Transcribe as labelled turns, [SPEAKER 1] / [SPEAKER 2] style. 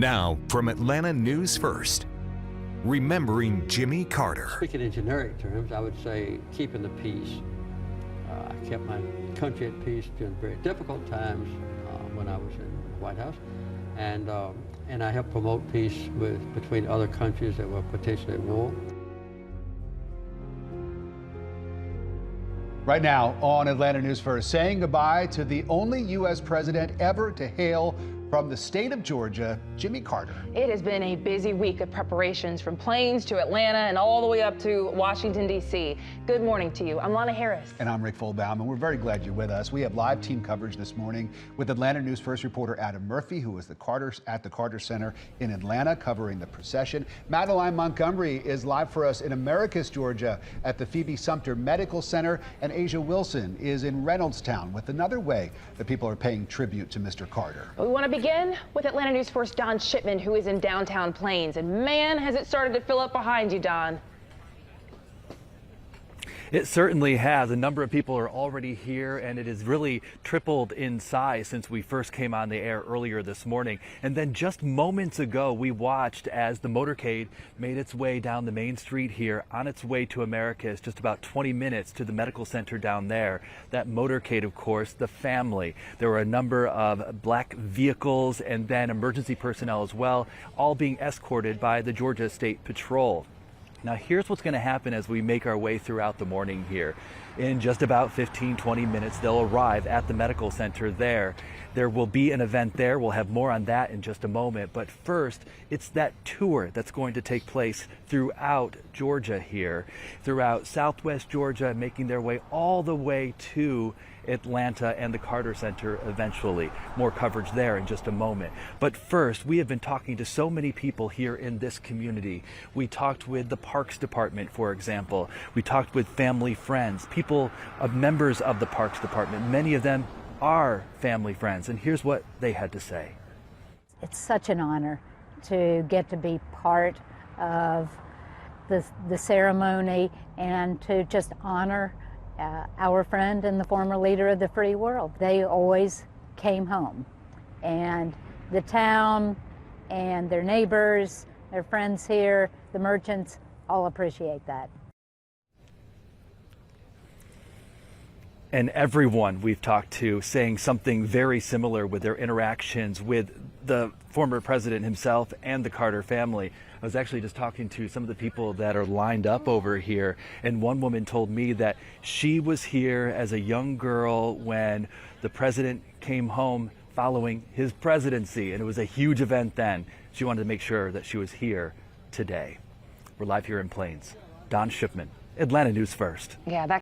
[SPEAKER 1] Now, from Atlanta News First, remembering Jimmy Carter.
[SPEAKER 2] Speaking in generic terms, I would say keeping the peace. I kept my country at peace during very difficult times when I was in the White House, and I helped promote peace between other countries that were potentially at war.
[SPEAKER 3] Right now on Atlanta News First, saying goodbye to the only U.S. president ever to hail from the state of Georgia, Jimmy Carter.
[SPEAKER 4] It has been a busy week of preparations from planes to Atlanta and all the way up to Washington, D.C. Good morning to you. I'm Lana Harris.
[SPEAKER 3] And I'm Rick Fullbaum, and we're very glad you're with us. We have live team coverage this morning with Atlanta News First reporter Adam Murphy, who is at the Carter Center in Atlanta covering the procession. Madeline Montgomery is live for us in Americus, Georgia at the Phoebe Sumter Medical Center, and Asia Wilson is in Reynoldstown with another way that people are paying tribute to Mr. Carter.
[SPEAKER 4] We want to begin with Atlanta News First Don Shipman, who is in downtown Plains. And man, has it started to fill up behind you, Don.
[SPEAKER 5] It certainly has. A number of people are already here, and it has really tripled in size since we first came on the air earlier this morning. And then just moments ago, we watched as the motorcade made its way down the main street here on its way to Americus, just about 20 minutes to the medical center down there. That motorcade, of course, the family. There were a number of black vehicles and then emergency personnel as well, all being escorted by the Georgia State Patrol. Now here's what's going to happen as we make our way throughout the morning here. In just about 15-20 minutes, they'll arrive at the medical center there. There will be an event there. We'll have more on that in just a moment. But first, it's that tour that's going to take place throughout Georgia here, throughout Southwest Georgia, making their way all the way to Atlanta and the Carter Center eventually. More coverage there in just a moment. But first, we have been talking to so many people here in this community. We talked with the Parks Department, for example. We talked with family friends, people of members of the Parks Department. Many of them are family friends, and here's what they had to say.
[SPEAKER 6] It's such an honor to get to be part of the ceremony and to just honor our friend and the former leader of the free world. They always came home, and the town and their neighbors, their friends here, the merchants, all appreciate that.
[SPEAKER 5] And everyone we've talked to saying something very similar with their interactions with the former president himself and the Carter family. I was actually just talking to some of the people that are lined up over here, and one woman told me that she was here as a young girl when the president came home following his presidency, and it was a huge event then. She wanted to make sure that she was here today. We're live here in Plains. Don Shipman, Atlanta News First.
[SPEAKER 4] Yeah, that